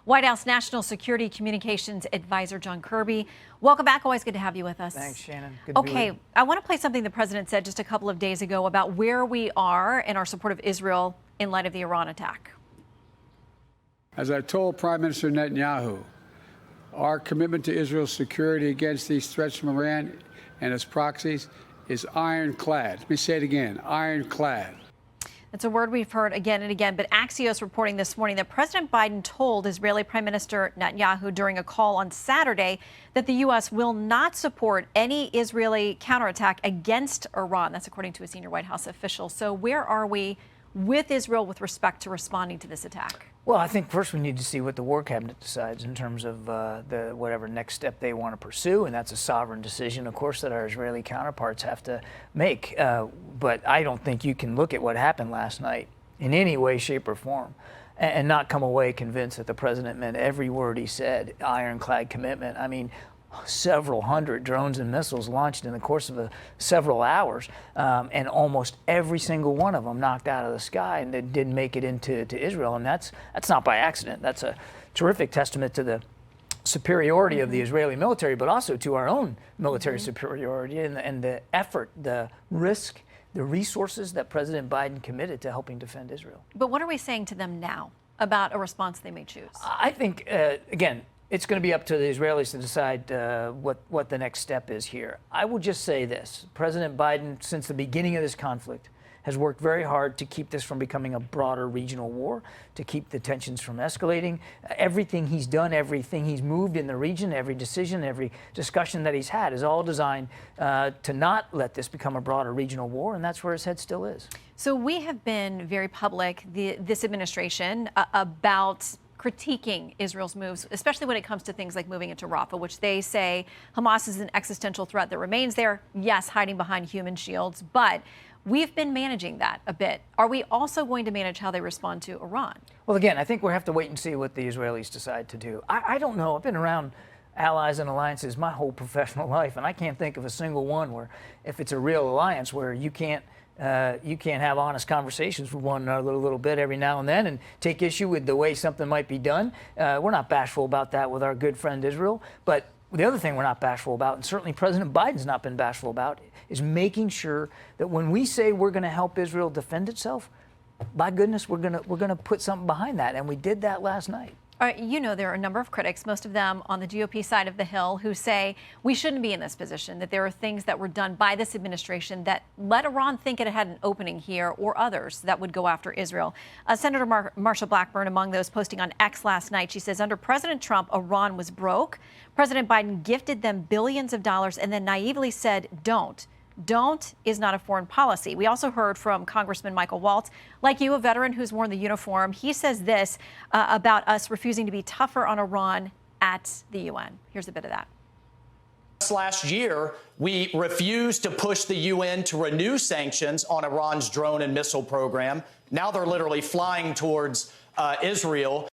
White House National Security Communications Advisor John Kirby. Welcome back. Always good to have you with us. Thanks, Shannon. Good to be Okay, with you. I want to play something the president said just a couple of days ago about where we are in our support of Israel in light of the Iran attack. As I told Prime Minister Netanyahu, our commitment to Israel's security against these threats from Iran and its proxies is ironclad. Let me say it again, ironclad. It's a word we've heard again and again, but Axios reporting this morning that President Biden told Israeli Prime Minister Netanyahu during a call on Saturday that the U.S. will not support any Israeli counterattack against Iran. That's according to a senior White House official. So where are we with Israel with respect to responding to this attack? Well, I think first we need to see what the War Cabinet decides in terms of the whatever next step they want to pursue, and that's a sovereign decision, of course, that our Israeli counterparts have to make. But I don't think you can look at what happened last night in any way, shape, or form and not come away convinced that the president meant every word he said. Ironclad commitment. I mean, several hundred drones and missiles launched in the course of several hours, and almost every single one of them knocked out of the sky and didn't make it into Israel. And that's not by accident. That's a terrific testament to the superiority of the Israeli military, but also to our own military superiority and the effort, the risk, the resources that President Biden committed to helping defend Israel. But what are we saying to them now about a response they may choose? I think, again, it's going to be up to the Israelis to decide what the next step is here. I will just say this. President Biden, since the beginning of this conflict, has worked very hard to keep this from becoming a broader regional war, to keep the tensions from escalating. Everything he's done, everything he's moved in the region, every decision, every discussion that he's had is all designed to not let this become a broader regional war, and that's where his head still is. So we have been very public, this administration, about critiquing Israel's moves, especially when it comes to things like moving into Rafah, which they say Hamas is an existential threat that remains there. Yes, hiding behind human shields, but we've been managing that a bit. Are we also going to manage how they respond to Iran? Well, again, I think we have to wait and see what the Israelis decide to do. I don't know. I've been around allies and alliances my whole professional life, and I can't think of a single one where, if it's a real alliance, where you can't have honest conversations with one another a little bit every now and then and take issue with the way something might be done. We're not bashful about that with our good friend Israel. But the other thing we're not bashful about, and certainly President Biden's not been bashful about, is making sure that when we say we're going to help Israel defend itself, by goodness, we're going to put something behind that. And we did that last night. All right, you know, there are a number of critics, most of them on the GOP side of the Hill, who say we shouldn't be in this position, that there are things that were done by this administration that let Iran think it had an opening here, or others that would go after Israel. Senator Marsha Blackburn, among those, posting on X last night, she says, under President Trump, Iran was broke. President Biden gifted them billions of dollars and then naively said, don't. Don't is not a foreign policy. We also heard from Congressman Michael Waltz, like you, a veteran who's worn the uniform. He says this about us refusing to be tougher on Iran at the UN. Here's a bit of that. Last year, we refused to push the UN to renew sanctions on Iran's drone and missile program. Now they're literally flying towards Israel.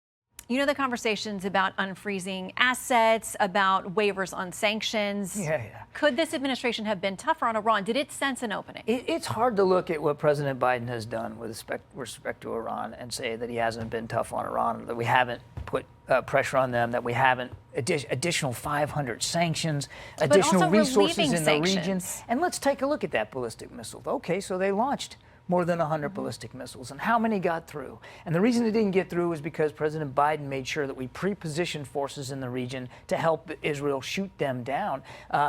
You know, the conversations about unfreezing assets, about waivers on sanctions. Yeah. Could this administration have been tougher on Iran? Did it sense an opening? It's hard to look at what President Biden has done with respect to Iran and say that he hasn't been tough on Iran, that we haven't put pressure on them, that we haven't additional 500 sanctions, additional resources in the region. And let's take a look at that ballistic missile. Okay, so they launched more than 100 ballistic missiles. And how many got through? And the reason it didn't get through was because President Biden made sure that we pre-positioned forces in the region to help Israel shoot them down.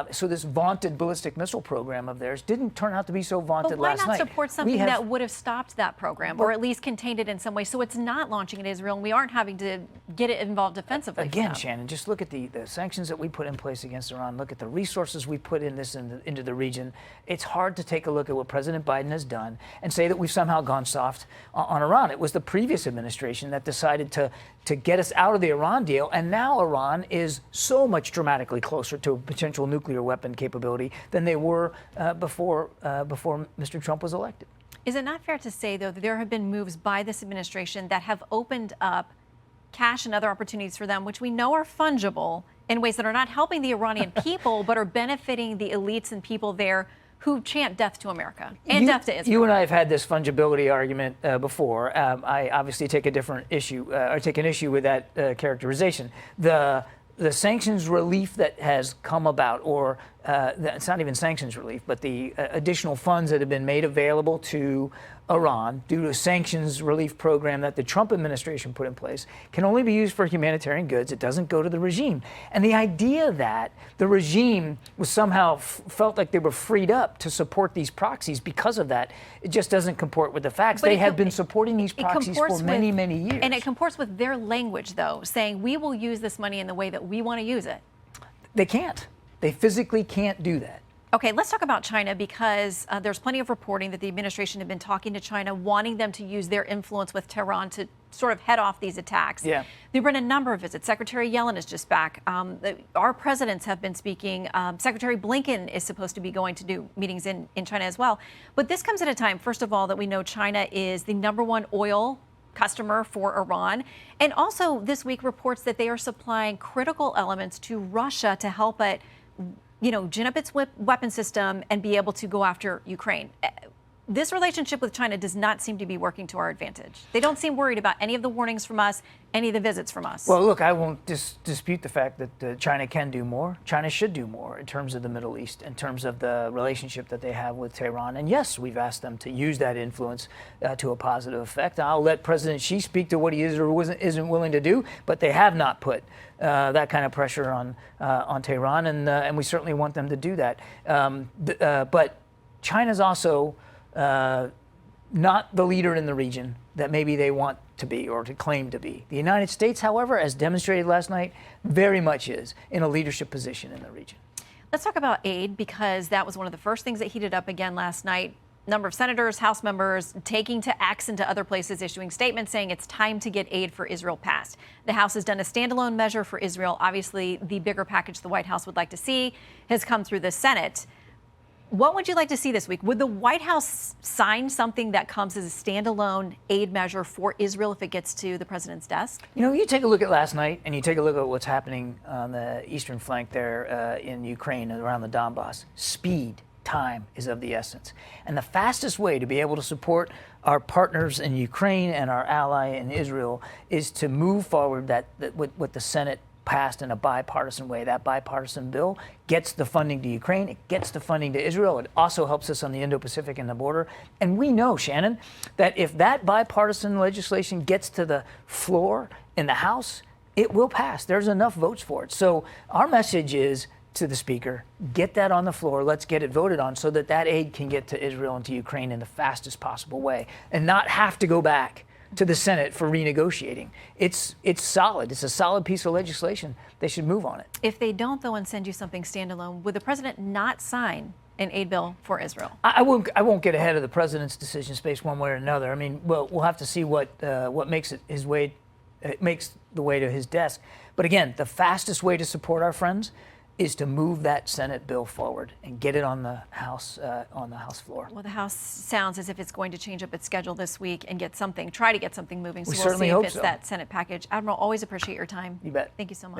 So this vaunted ballistic missile program of theirs didn't turn out to be so vaunted last night. But why not support something that would have stopped that program, or at least contained it in some way, so it's not launching at Israel and we aren't having to get it involved defensively? Again, Shannon, just look at the sanctions that we put in place against Iran. Look at the resources we put into the region. It's hard to take a look at what President Biden has done and say that we've somehow gone soft on Iran. It was the previous administration that decided to get us out of the Iran deal, and now Iran is so much dramatically closer to a potential nuclear weapon capability than they were before Mr. Trump was elected. Is it not fair to say, though, that there have been moves by this administration that have opened up cash and other opportunities for them, which we know are fungible, in ways that are not helping the Iranian people, but are benefiting the elites and people there who chant death to America and death to Israel. You and I have had this fungibility argument before. I obviously take a different issue, or take an issue with that characterization. The sanctions relief that has come about, or it's not even sanctions relief, but the additional funds that have been made available to Iran due to a sanctions relief program that the Trump administration put in place can only be used for humanitarian goods. It doesn't go to the regime. And the idea that the regime was somehow felt like they were freed up to support these proxies because of that, it just doesn't comport with the facts. They have been supporting these proxies for many, many years. And it comports with their language, though, saying we will use this money in the way that we want to use it. They can't. They physically can't do that. Okay, let's talk about China, because there's plenty of reporting that the administration had been talking to China, wanting them to use their influence with Tehran to sort of head off these attacks. Yeah. There have been a number of visits. Secretary Yellen is just back. Our presidents have been speaking. Secretary Blinken is supposed to be going to do meetings in China as well. But this comes at a time, first of all, that we know China is the #1 oil customer for Iran. And also this week reports that they are supplying critical elements to Russia to help it gin up its weapon system and be able to go after Ukraine. This relationship with China does not seem to be working to our advantage. They don't seem worried about any of the warnings from us, any of the visits from us. Well, look, I won't dispute the fact that China can do more. China should do more in terms of the Middle East, in terms of the relationship that they have with Tehran. And yes, we've asked them to use that influence to a positive effect. I'll let President Xi speak to what he is or isn't willing to do, but they have not put that kind of pressure on Tehran, and we certainly want them to do that. But China's also not the leader in the region that maybe they want to be or to claim to be. The United States, however, as demonstrated last night, very much is in a leadership position in the region. Let's talk about aid, because that was one of the first things that heated up again last night. Number of senators, House members taking to X and to other places, issuing statements saying it's time to get aid for Israel passed. The House has done a standalone measure for Israel. Obviously, the bigger package the White House would like to see has come through the Senate. What would you like to see this week? Would the White House sign something that comes as a standalone aid measure for Israel if it gets to the president's desk? You take a look at last night and you take a look at what's happening on the eastern flank there in Ukraine and around the Donbass. Speed, time is of the essence. And the fastest way to be able to support our partners in Ukraine and our ally in Israel is to move forward what the Senate passed in a bipartisan way. That bipartisan bill gets the funding to Ukraine. It gets the funding to Israel. It also helps us on the Indo-Pacific and the border. And we know, Shannon, that if that bipartisan legislation gets to the floor in the House, it will pass. There's enough votes for it. So our message is to the Speaker, get that on the floor. Let's get it voted on so that that aid can get to Israel and to Ukraine in the fastest possible way and not have to go back to the Senate for renegotiating. It's solid. It's a solid piece of legislation. They should move on it. If they don't, though, and send you something standalone, would the president not sign an aid bill for Israel? I won't get ahead of the president's decision space one way or another. I mean, we'll have to see what makes it his way. It makes the way to his desk. But again, the fastest way to support our friends is to move that Senate bill forward and get it on the House floor. Well, the House sounds as if it's going to change up its schedule this week and try to get something moving. So We we'll certainly see hope if it's so. that Senate package. Admiral, always appreciate your time. You bet. Thank you so much. Thank you.